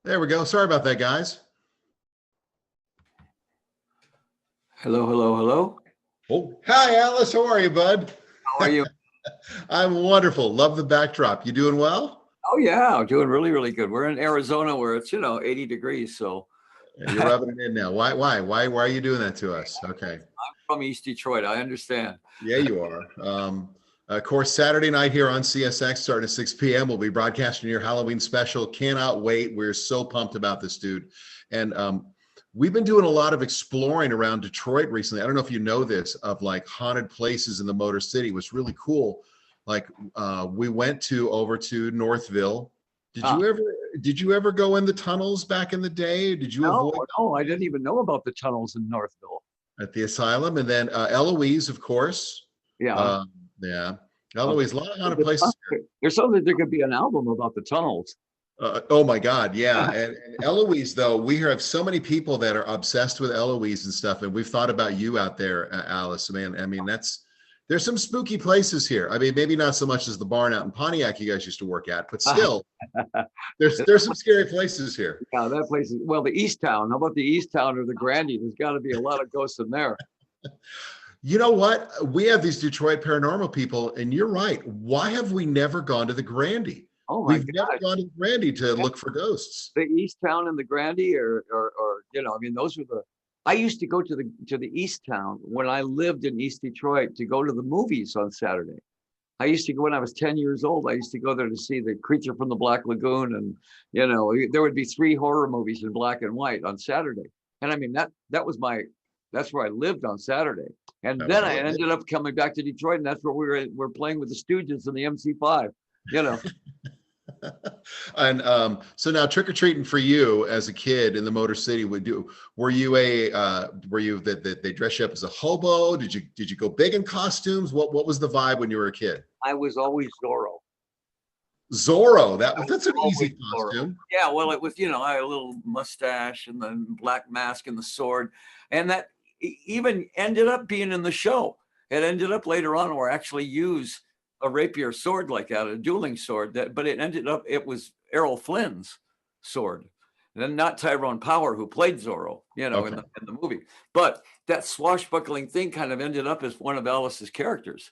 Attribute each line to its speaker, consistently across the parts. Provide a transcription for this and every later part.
Speaker 1: There we go. Sorry about that, guys.
Speaker 2: Hello, hello, hello.
Speaker 1: Oh, hi, Alice. How are you, bud?
Speaker 2: How are you?
Speaker 1: I'm wonderful. Love the backdrop. You doing well?
Speaker 2: Oh yeah, I'm doing really, really good. We're in Arizona where it's, 80 degrees. So
Speaker 1: You're rubbing it in now. Why are you doing that to us? Okay.
Speaker 2: from East Detroit, I understand.
Speaker 1: Yeah, you are. Of course, Saturday night here on CSX, starting at 6 p.m. We'll be broadcasting your Halloween special. Cannot wait. We're so pumped about this, dude. And we've been doing a lot of exploring around Detroit recently. I don't know if you know this, of like haunted places in the Motor City. It was really cool. Like we went to over to Northville. Did
Speaker 2: Ah,
Speaker 1: you ever did you ever go in the tunnels back in the day? Did you
Speaker 2: no,
Speaker 1: avoid
Speaker 2: no, I didn't even know about the tunnels in Northville.
Speaker 1: at the asylum? And then Eloise, of course.
Speaker 2: Yeah.
Speaker 1: Um, yeah,
Speaker 2: Uh,
Speaker 1: Eloise, a lot of haunted
Speaker 2: there's
Speaker 1: places here.
Speaker 2: there's something there could be an album about the tunnels.
Speaker 1: Oh my God, yeah. And Eloise, though, we have so many people that are obsessed with Eloise and stuff, and we've thought about you out there, Alice. Man, I mean, there's some spooky places here. I mean, maybe not so much as the barn out in Pontiac you guys used to work at, but still, there's some scary places here.
Speaker 2: Yeah, that place is well, the East Town. How about the East Town or the Grandy? There's got to be a lot of ghosts in there.
Speaker 1: You know what? We have these Detroit paranormal people, and you're right. Why have we never gone to the Grandy?
Speaker 2: Oh my
Speaker 1: We've never
Speaker 2: God.
Speaker 1: gone to the Grandy to look for ghosts.
Speaker 2: The East Town and the Grandy, or I mean, those were the. I used to go to the East Town when I lived in East Detroit to go to the movies on Saturday. I used to go when I was 10 years old. I used to go there to see The Creature from the Black Lagoon, and there would be 3 horror movies in black and white on Saturday. And I mean that was that's where I lived on Saturday. And
Speaker 1: That was
Speaker 2: then I
Speaker 1: really good.
Speaker 2: ended up coming back to Detroit, and that's where we're playing with the Stooges in the MC5. You know,
Speaker 1: And so now trick or treating for you as a kid in the Motor City were you that they dress you up as a hobo? Did you go big in costumes? What was the vibe when you were a kid?
Speaker 2: I was always Zorro.
Speaker 1: Zorro,
Speaker 2: I was
Speaker 1: that's an
Speaker 2: always
Speaker 1: easy
Speaker 2: Zorro.
Speaker 1: costume.
Speaker 2: Yeah, well, it was, I had a little mustache and the black mask and the sword. And that even ended up being in the show. It ended up later on where I actually use a rapier sword like that, a dueling sword, but it was Errol Flynn's sword. And then not Tyrone Power, who played Zorro,
Speaker 1: Okay.
Speaker 2: in the movie. But that swashbuckling thing kind of ended up as one of Alice's characters.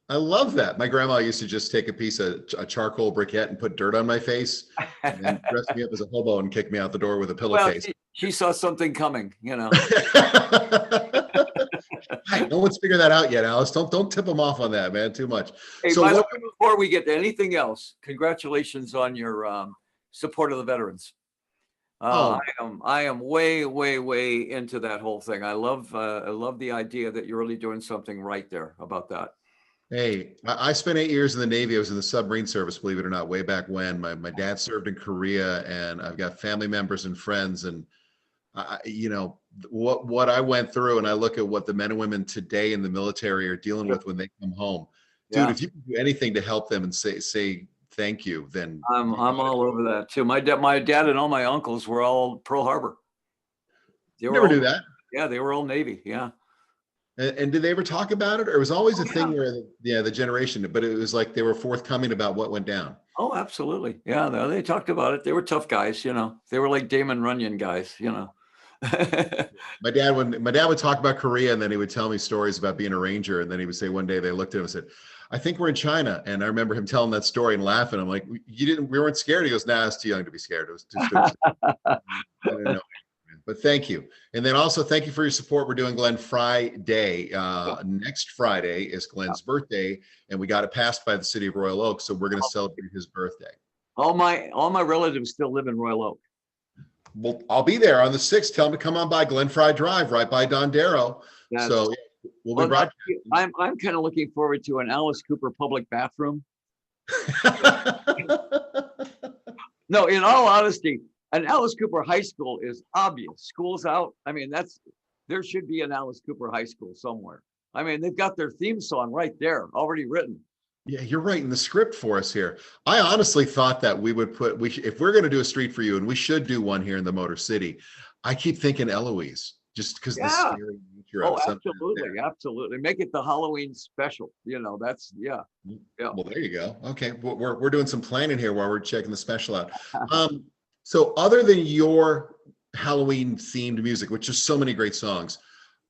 Speaker 1: I love that. My grandma used to just take a piece of a charcoal briquette and put dirt on my face and then dress me up as a hobo and kick me out the door with a
Speaker 2: Well,
Speaker 1: pillowcase.
Speaker 2: she saw something coming.
Speaker 1: Hey, no one's figured that out yet, Alice. Don't tip them off on that, man. Too much.
Speaker 2: Hey,
Speaker 1: So
Speaker 2: by the
Speaker 1: what?
Speaker 2: way, before we get to anything else, congratulations on your support of the veterans.
Speaker 1: Oh,
Speaker 2: I am way, way, way into that whole thing. I love the idea that you're really doing something right there about that.
Speaker 1: hey, I spent 8 years in the Navy. I was in the submarine service, believe it or not, way back when. My dad served in Korea, and I've got family members and friends. And what I went through, and I look at what the men and women today in the military are dealing
Speaker 2: Sure.
Speaker 1: with when they come home. Dude,
Speaker 2: Yeah,
Speaker 1: if you can do anything to help them and say thank you, then
Speaker 2: I'm all over that too. My dad and all my uncles were all Pearl Harbor. They were
Speaker 1: never
Speaker 2: all
Speaker 1: do that.
Speaker 2: Yeah, they were all Navy. Yeah.
Speaker 1: And did they ever talk about it, or it was always
Speaker 2: Oh
Speaker 1: a
Speaker 2: yeah.
Speaker 1: thing where, yeah, the generation, but it was like they were forthcoming about what went down.
Speaker 2: Oh, absolutely. Yeah, they talked about it. They were tough guys. They were like Damon Runyon guys.
Speaker 1: My dad would talk about Korea, and then he would tell me stories about being a ranger, and then he would say one day they looked at him and said, "I think we're in China." And I remember him telling that story and laughing. I'm like, we weren't scared." He goes, "Nah, it's too young to be scared. It was just, I didn't know." But thank you. And then also thank you for your support. We're doing Glenn Friday. Next Friday is Glenn's birthday, and we got it passed by the city of Royal Oak. So we're going to celebrate his birthday.
Speaker 2: All my relatives still live in Royal Oak.
Speaker 1: Well, I'll be there on the 6th. Tell him to come on by Glen Fry Drive, right by Don Darrow.
Speaker 2: Yeah.
Speaker 1: So we'll be
Speaker 2: Well,
Speaker 1: broadcasting.
Speaker 2: I'm kind of looking forward to an Alice Cooper public bathroom. No, in all honesty, an Alice Cooper High School is obvious. School's out. I mean, there should be an Alice Cooper High School somewhere. I mean, they've got their theme song right there, already written.
Speaker 1: Yeah, you're writing the script for us here. I honestly thought that we would if we're going to do a street for you, and we should do one here in the Motor City. I keep thinking Eloise, just because the
Speaker 2: Yeah.
Speaker 1: scary nature of
Speaker 2: Oh,
Speaker 1: it. Something
Speaker 2: absolutely, absolutely. Make it the Halloween special. That's yeah. Yeah.
Speaker 1: Well, there you go. Okay, we're doing some planning here while we're checking the special out. So other than your Halloween themed music, which is so many great songs,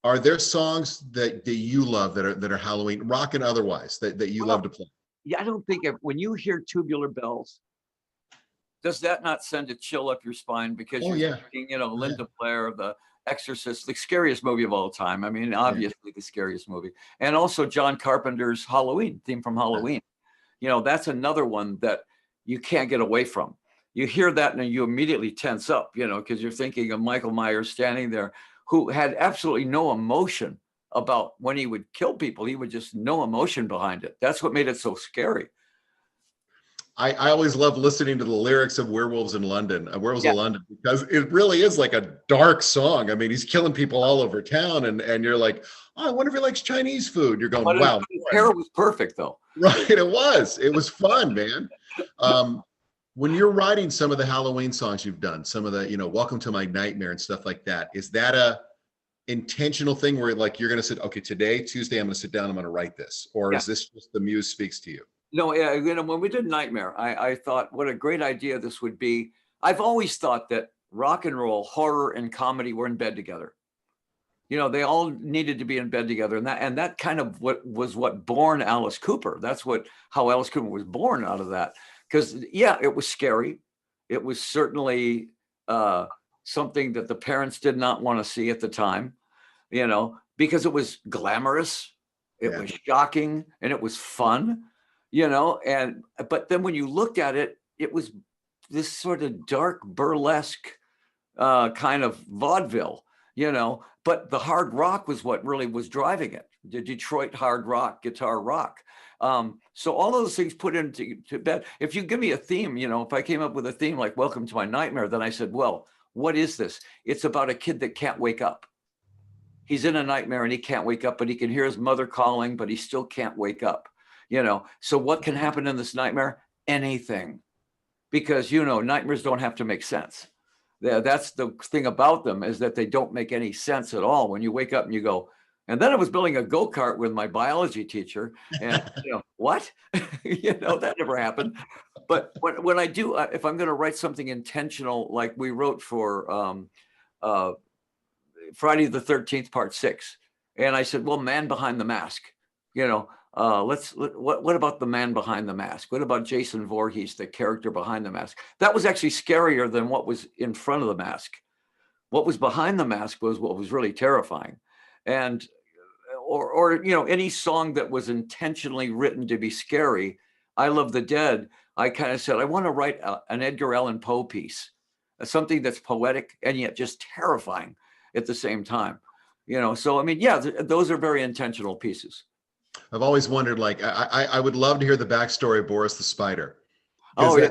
Speaker 1: are there songs that you love that are Halloween, rock and otherwise, that you love
Speaker 2: Well,
Speaker 1: to play?
Speaker 2: yeah, I don't think when you hear Tubular Bells, does that not send a chill up your spine because
Speaker 1: Oh
Speaker 2: you're
Speaker 1: yeah.
Speaker 2: thinking, you know,
Speaker 1: Oh, yeah.
Speaker 2: Linda Blair, The Exorcist, the scariest movie of all time. I mean,
Speaker 1: Yeah.
Speaker 2: obviously the scariest movie. And also John Carpenter's Halloween, theme from
Speaker 1: Yeah.
Speaker 2: Halloween. You know, that's another one that you can't get away from. You hear that and you immediately tense up, you know, because you're thinking of Michael Myers standing there who had absolutely no emotion about when he would kill people. He would just no emotion behind it. That's what made it so scary.
Speaker 1: I always love listening to the lyrics of Werewolves in London, Werewolves
Speaker 2: Yeah.
Speaker 1: of London, because it really is like a dark song. I mean, he's killing people all over town, and you're like, oh, I wonder if he likes Chinese food. You're going,
Speaker 2: But
Speaker 1: wow,
Speaker 2: his hair was perfect though.
Speaker 1: right? It was fun, man. When you're writing some of the Halloween songs you've done, some of the, Welcome to My Nightmare and stuff like that, is that a intentional thing where like you're going to sit, okay, today, Tuesday, I'm going to sit down, I'm going to write this, or
Speaker 2: Yeah.
Speaker 1: is this just the muse speaks to you?
Speaker 2: No, yeah, you know, when we did Nightmare, I thought what a great idea this would be. I've always thought that rock and roll, horror, and comedy were in bed together. You know, they all needed to be in bed together, and that kind of what born Alice Cooper. That's how Alice Cooper was born out of that. Because yeah, it was scary. It was certainly something that the parents did not want to see at the time. You know, because it was glamorous, it
Speaker 1: Yeah.
Speaker 2: was shocking, and it was fun. You know, but then when you looked at it, it was this sort of dark burlesque kind of vaudeville, you know, but the hard rock was what really was driving it. The Detroit hard rock, guitar rock. So all those things put into bed. If you give me a theme, you know, if I came up with a theme like Welcome to My Nightmare, then I said, well, what is this? It's about a kid that can't wake up. He's in a nightmare and he can't wake up, but he can hear his mother calling, but he still can't wake up, you know. So what can happen in this nightmare? Anything. Because, you know, nightmares don't have to make sense. That's the thing about them, is that they don't make any sense at all. When you wake up and you go, and then I was building a go-kart with my biology teacher, and you know what? You know, that never happened. But when I do, if I'm going to write something intentional, like we wrote for uh, Friday the 13th, Part 6, and I said, well, Man Behind the Mask, you know, what about the man behind the mask? What about Jason Voorhees, the character behind the mask? That was actually scarier than what was in front of the mask. What was behind the mask was what was really terrifying. And or you know, any song that was intentionally written to be scary. I Love the Dead. I kind of said I want to write an Edgar Allan Poe piece, something that's poetic and yet just terrifying at the same time. You know, so I mean, yeah, those are very intentional pieces.
Speaker 1: I've always wondered, like, I would love to hear the backstory of Boris the Spider.
Speaker 2: Oh yeah,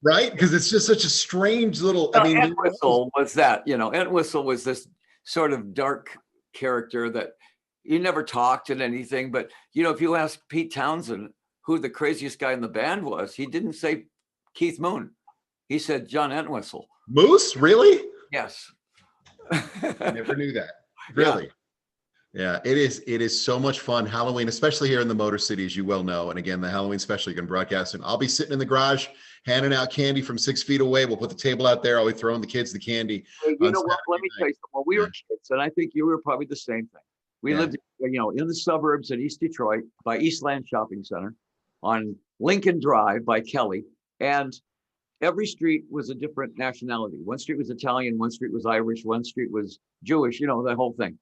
Speaker 1: right? Because it's just such a strange little. I mean,
Speaker 2: Entwistle was that. You know, Entwistle was this sort of dark character that he never talked and anything. But you know, if you ask Pete Townsend who the craziest guy in the band was, he didn't say Keith Moon. He said John Entwistle.
Speaker 1: Moose, really?
Speaker 2: Yes.
Speaker 1: I never knew that. Really? Yeah, it is so much fun. Halloween, especially here in the Motor City, as you well know. And again, the Halloween special you can broadcast. And I'll be sitting in the garage handing out candy from 6 feet away. We'll put the table out there. I'll be throwing the kids the candy.
Speaker 2: Hey, you know what? Let me tell you something. When we were kids, and I think you were probably the same thing. We lived, you know, in the suburbs in East Detroit by Eastland Shopping Center on Lincoln Drive by Kelly. And every street was a different nationality. One street was Italian, one street was Irish, one street was Jewish, you know, the whole thing.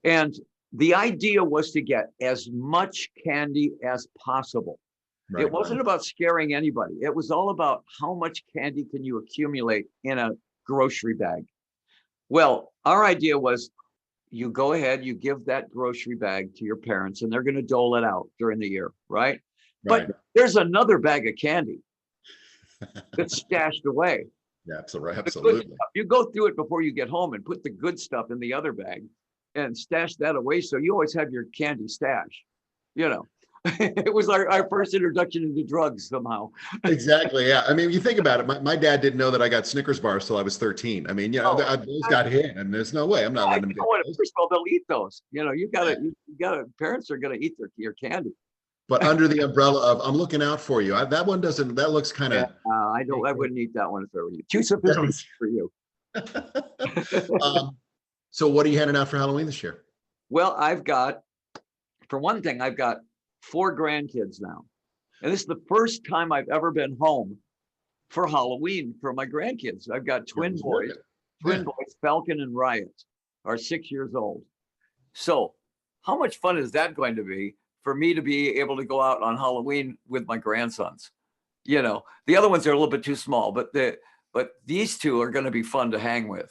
Speaker 2: And the idea was to get as much candy as possible. Right, it wasn't about scaring anybody. It was all about how much candy can you accumulate in a grocery bag. Well, our idea was you go ahead, you give that grocery bag to your parents, and they're going to dole it out during the year, right? But there's another bag of candy that's stashed away.
Speaker 1: Yeah, absolutely.
Speaker 2: You go through it before you get home and put the good stuff in the other bag and stash that away, so you always have your candy stash, you know. It was our first introduction into drugs somehow.
Speaker 1: Exactly. Yeah. I mean, you think about it. My dad didn't know that I got Snickers bars till I was 13. I mean, you know, those got hit, and there's no way I'm not letting them get those.
Speaker 2: First of all, they'll eat those. You know, you gotta. Parents are gonna eat your candy.
Speaker 1: but under the umbrella of I'm looking out for you. That one doesn't. That looks kind
Speaker 2: Yeah,
Speaker 1: of.
Speaker 2: I wouldn't eat that one if I were you. Too sophisticated for you.
Speaker 1: So what are you handing out for Halloween this year?
Speaker 2: Well, for one thing, I've got 4 grandkids now. And this is the first time I've ever been home for Halloween for my grandkids. I've got twin boys, Falcon and Riot, are 6 years old. So how much fun is that going to be for me to be able to go out on Halloween with my grandsons? You know, the other ones are a little bit too small, but these two are going to be fun to hang with.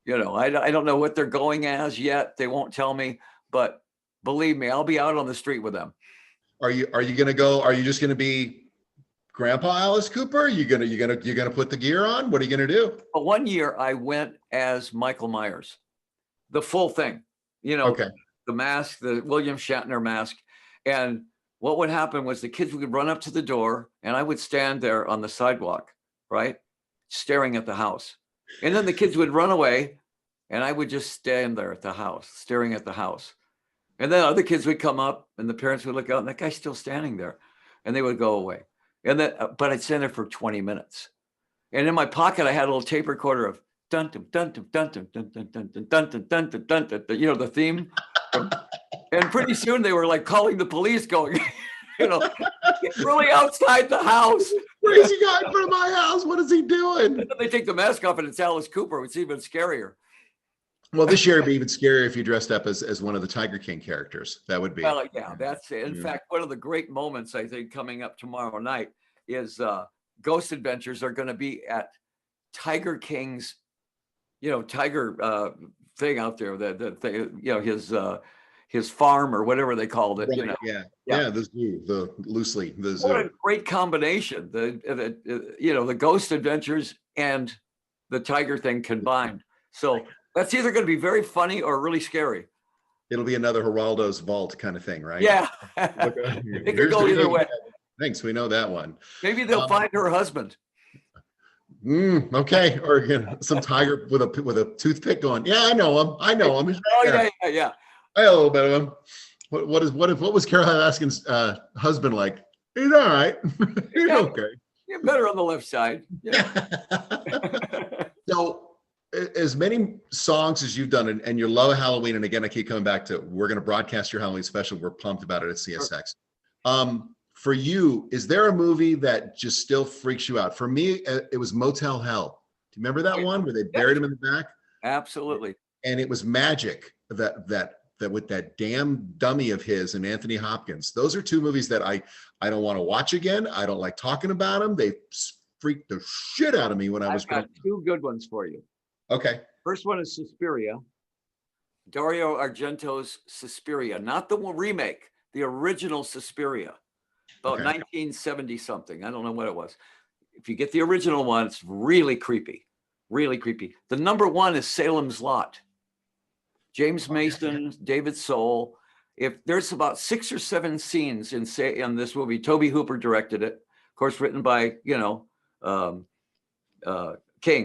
Speaker 2: You know, I don't know what they're going as yet. They won't tell me, but believe me, I'll be out on the street with them.
Speaker 1: Are you gonna go? Are you just gonna be Grandpa Alice Cooper? You gonna put the gear on? What are you gonna do?
Speaker 2: But one year I went as Michael Myers, the full thing. You know,
Speaker 1: Okay.
Speaker 2: the mask, the William Shatner mask, and what would happen was the kids would run up to the door, and I would stand there on the sidewalk, right, staring at the house, and then the kids would run away, and I would just stand there at the house, staring at the house. And then other kids would come up and the parents would look out and that guy's still standing there and they would go away. And then, but I'd stand there for 20 minutes. And in my pocket, I had a little tape recorder of dun dun dun dun dun dun dun dun dun dun dun dun dun dun dun, you know, the theme. And pretty soon they were like calling the police going, you know, it's really outside the house.
Speaker 1: Crazy guy in front of my house. What is he doing?
Speaker 2: And then they take the mask off and it's Alice Cooper. It's even scarier.
Speaker 1: Well, this year it'd be even scarier if you dressed up as one of the Tiger King characters. That would be.
Speaker 2: Well, yeah, that's it. In fact, one of the great moments I think coming up tomorrow night is Ghost Adventures are going to be at Tiger King's, you know, tiger thing out there. The you know, his farm or whatever they called it. Right, you know,
Speaker 1: yeah, the zoo, the zoo.
Speaker 2: What a great combination! You know, the Ghost Adventures and the tiger thing combined. So. That's either going to be very funny or really scary.
Speaker 1: It'll be another Geraldo's Vault kind of thing, right?
Speaker 2: Yeah. It could go either way.
Speaker 1: Thanks. We know that one.
Speaker 2: Maybe they'll find her husband.
Speaker 1: Okay. Or again, some tiger with a toothpick going, yeah, I know him.
Speaker 2: Oh, yeah.
Speaker 1: I know a little bit of him. What was Carol Baskin's husband like? He's all right. He's okay.
Speaker 2: You're better on the left side. Yeah.
Speaker 1: So, as many songs as you've done and you love Halloween, and again I keep coming back to we're going to broadcast your Halloween special. We're pumped about it at CSX. Sure. For you, is there a movie that just still freaks you out? For me, it was Motel Hell. Do you remember that one where they buried him in the back?
Speaker 2: Absolutely.
Speaker 1: And it was magic that with that damn dummy of his and Anthony Hopkins. Those are 2 movies that I don't want to watch again. I don't like talking about them. They freaked the shit out of me when I was
Speaker 2: growing up. I've got 2 good ones for you.
Speaker 1: Okay.
Speaker 2: First one is Suspiria. Dario Argento's Suspiria, not the remake, the original Suspiria, about 1970 something. I don't know what it was. If you get the original one, it's really creepy, really creepy. The number 1 is Salem's Lot. James Mason, David Soul. If there's about 6 or 7 scenes in this movie, Toby Hooper directed it, of course, written by, you know,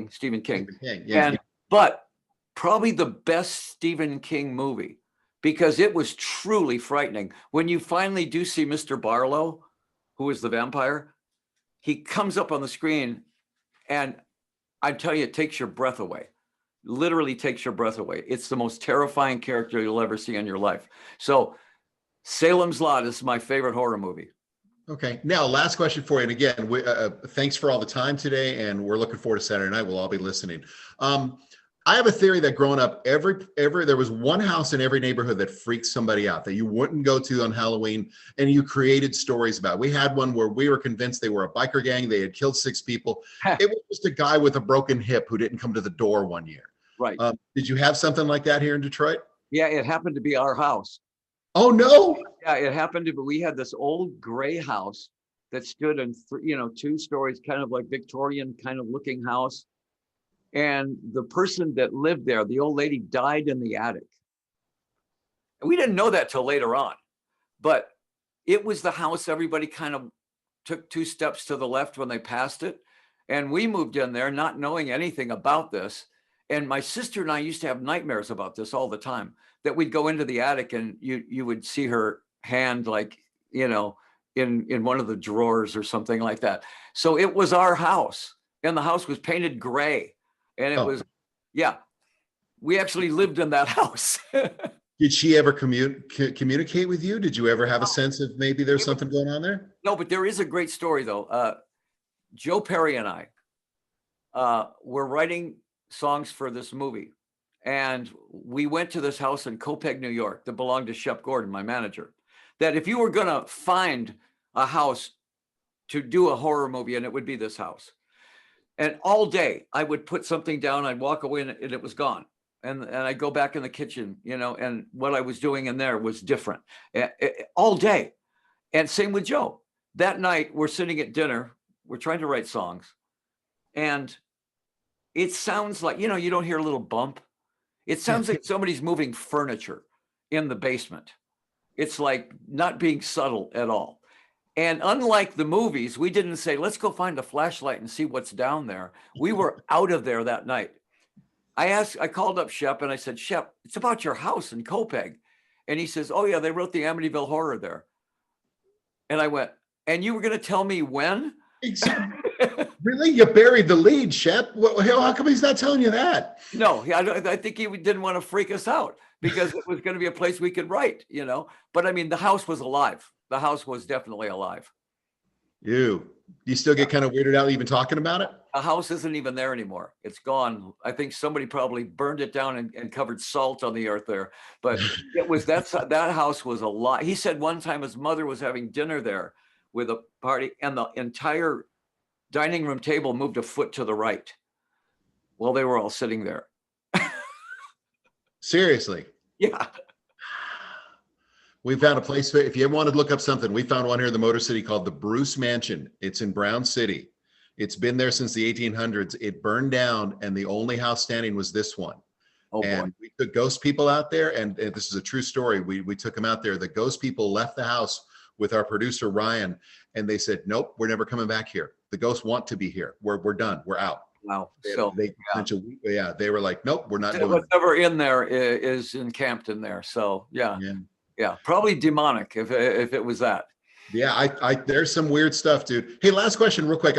Speaker 2: Stephen King. Yeah. But probably the best Stephen King movie because it was truly frightening. When you finally do see Mr. Barlow, who is the vampire, he comes up on the screen and I tell you, it takes your breath away. Literally takes your breath away. It's the most terrifying character you'll ever see in your life. So Salem's Lot is my favorite horror movie.
Speaker 1: Okay. Now, last question for you. And again, thanks for all the time today. And we're looking forward to Saturday night. We'll all be listening. I have a theory that growing up, there was one house in every neighborhood that freaked somebody out that you wouldn't go to on Halloween, and you created stories about. We had one where we were convinced they were a biker gang. They had killed 6 people. It was just a guy with a broken hip who didn't come to the door one year.
Speaker 2: Right.
Speaker 1: Did you have something like that here in Detroit?
Speaker 2: Yeah, it happened to be our house.
Speaker 1: Oh, no.
Speaker 2: Yeah, it happened to be. We had this old gray house that stood in 2 stories, kind of like Victorian kind of looking house. And the person that lived there, the old lady, died in the attic. And we didn't know that till later on, but it was the house everybody kind of took 2 steps to the left when they passed it. And we moved in there not knowing anything about this. And my sister and I used to have nightmares about this all the time, that we'd go into the attic and you would see her hand like you know, in one of the drawers or something like that. So it was our house, and the house was painted gray, and it
Speaker 1: Oh,
Speaker 2: was, yeah, we actually lived in that house.
Speaker 1: did she ever communicate with you? Did you ever have a sense of maybe there's something going on there?
Speaker 2: No, but there is a great story though. Joe Perry and I were writing songs for this movie, and we went to this house in Copeg, New York, that belonged to Shep Gordon, my manager. That if you were going to find a house to do a horror movie, and it would be this house. And all day I would put something down, I'd walk away, and it was gone. And I'd go back in the kitchen, you know, and what I was doing in there was different all day. And same with Joe. That night we're sitting at dinner, we're trying to write songs, and it sounds like, you know, you don't hear a little bump. It sounds like somebody's moving furniture in the basement. It's like not being subtle at all. And unlike the movies, we didn't say, let's go find a flashlight and see what's down there. We were out of there that night. I called up Shep and I said, Shep, it's about your house in Copeg. And he says, oh yeah, they wrote the Amityville Horror there. And I went, and you were going to tell me when?
Speaker 1: Exactly. Really? You buried the lead, Shep. How come he's not telling you that?
Speaker 2: No, I think he didn't want to freak us out because it was going to be a place we could write, you know. But I mean, the house was alive. The house was definitely alive.
Speaker 1: You still get kind of weirded out even talking about it?
Speaker 2: The house isn't even there anymore. It's gone. I think somebody probably burned it down and covered salt on the earth there. But it was that house was alive. He said one time his mother was having dinner there with a party, and the entire dining room table moved a foot to the right while they were all sitting there.
Speaker 1: Seriously?
Speaker 2: Yeah.
Speaker 1: We found a place. If you ever want to look up something, we found one here in the Motor City called the Bruce Mansion. It's in Brown City. It's been there since the 1800s. It burned down, and the only house standing was this one.
Speaker 2: Oh,
Speaker 1: and
Speaker 2: boy.
Speaker 1: we took ghost people out there, and this is a true story. We took them out there. The ghost people left the house with our producer Ryan, and they said, "Nope, we're never coming back here. The ghosts want to be here. We're done. We're out."
Speaker 2: Wow.
Speaker 1: They were like, "Nope, we're not doing it."
Speaker 2: Whatever in there is encamped in there. So yeah, probably demonic if it was that.
Speaker 1: Yeah, there's some weird stuff, dude. Hey, last question, real quick.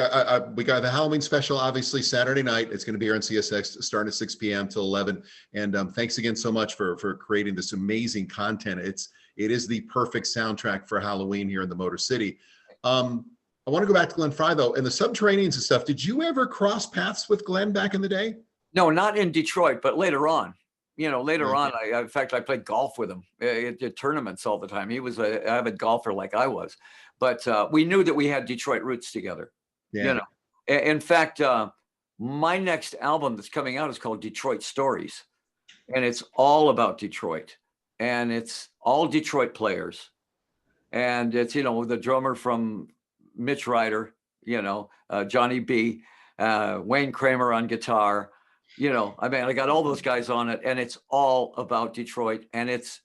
Speaker 1: We got the Halloween special, obviously Saturday night. It's going to be here on CSX, starting at 6 p.m. till 11. And thanks again so much for creating this amazing content. It is the perfect soundtrack for Halloween here in the Motor City. I want to go back to Glenn Frey though, and the Subterraneans and stuff. Did you ever cross paths with Glenn back in the day?
Speaker 2: No, not in Detroit, but later on. You know, later on, in fact, I played golf with him at tournaments all the time. He was an avid golfer like I was, but we knew that we had Detroit roots together.
Speaker 1: Yeah.
Speaker 2: You know, in fact, my next album that's coming out is called Detroit Stories, and it's all about Detroit, and it's all Detroit players, and it's, you know, the drummer from Mitch Ryder, you know, Johnny B, Wayne Kramer on guitar. You know, I mean, I got all those guys on it, and it's all about Detroit, and it's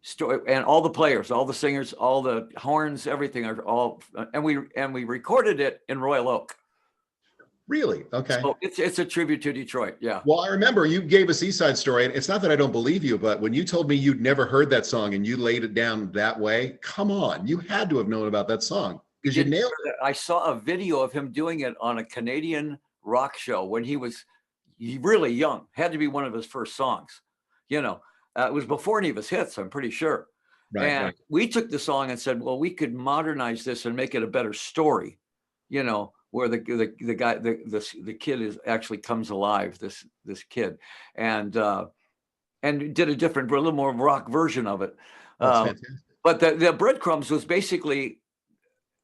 Speaker 2: story, and all the players, all the singers, all the horns, everything are all, and we recorded it in Royal Oak.
Speaker 1: Really? Okay.
Speaker 2: So it's a tribute to Detroit. Yeah.
Speaker 1: Well, I remember you gave us East Side Story, and it's not that I don't believe you, but when you told me you'd never heard that song and you laid it down that way, come on, you had to have known about that song because you nailed it.
Speaker 2: I saw a video of him doing it on a Canadian rock show when he was really young. Had to be one of his first songs. You know, it was before any of his hits, I'm pretty sure. Right. We took the song and said, well, we could modernize this and make it a better story. You know, where the guy, the kid is actually comes alive. This kid, and did a different, a little more rock version of it. But the Breadcrumbs was basically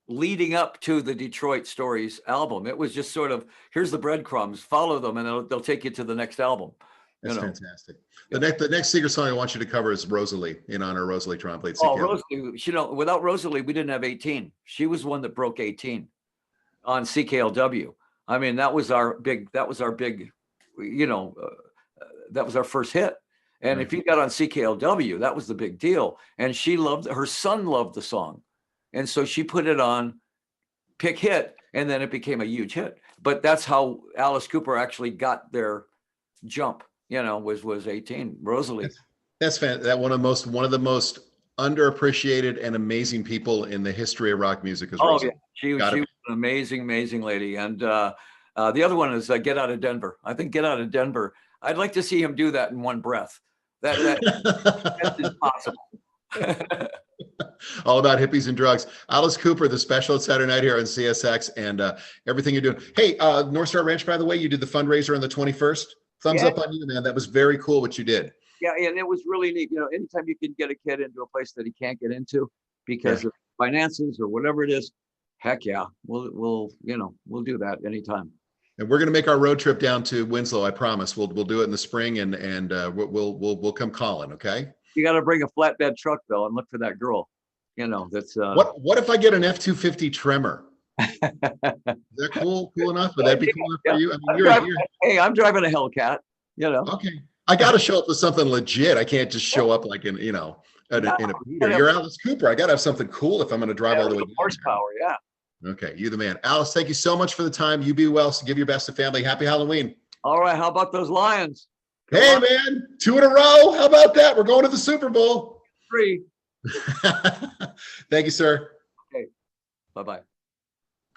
Speaker 2: leading up to the Detroit Stories album. It was just sort of, here's the breadcrumbs, follow them, and they'll take you to the next album.
Speaker 1: That's fantastic. The next singer song I want you to cover is Rosalie, in honor of Rosalie Trombley.
Speaker 2: Oh, Rosalie, you know, without Rosalie, we didn't have 18. She was one that broke 18 on CKLW. I mean, that was our big, you know, that was our first hit. And if you got on CKLW, that was the big deal. And her son loved the song. And so she put it on Pick Hit, and then it became a huge hit. But that's how Alice Cooper actually got their jump, you know, was 18. Rosalie.
Speaker 1: That's fantastic. That one of the most underappreciated and amazing people in the history of rock music is
Speaker 2: Oh
Speaker 1: Rosa.
Speaker 2: yeah, she was an amazing lady. And the other one is Get Out of Denver. I think Get Out of Denver. I'd like to see him do that in one breath. That's impossible.
Speaker 1: All about hippies and drugs. Alice Cooper, the special at Saturday night here on CSX, and everything you're doing. Hey, North Star Ranch, by the way, you did the fundraiser on the 21st. Thumbs up on you, man. That was very cool what you did.
Speaker 2: Yeah, and it was really neat. You know, anytime you can get a kid into a place that he can't get into because of finances or whatever it is, heck yeah, we'll do that anytime.
Speaker 1: And we're going to make our road trip down to Winslow. I promise. We'll do it in the spring, and we'll come calling. Okay.
Speaker 2: You got to bring a flatbed truck though, and look for that girl. You know, that's
Speaker 1: what if I get an F-250 Tremor? Is that cool enough? Would that be cool enough for you? I mean,
Speaker 2: hey, I'm driving a Hellcat. You know.
Speaker 1: Okay. I got to show up with something legit. I can't just show up like in a Peter. You're Alice Cooper. I got to have something cool if I'm going to drive all the way.
Speaker 2: Horsepower, yeah.
Speaker 1: Okay, you the man. Alice, thank you so much for the time. You be well. So give your best to family. Happy Halloween.
Speaker 2: All right. How about those Lions?
Speaker 1: Hey, man. 2 in a row. How about that? We're going to the Super Bowl.
Speaker 2: 3.
Speaker 1: Thank you, sir.
Speaker 2: Okay. Bye-bye.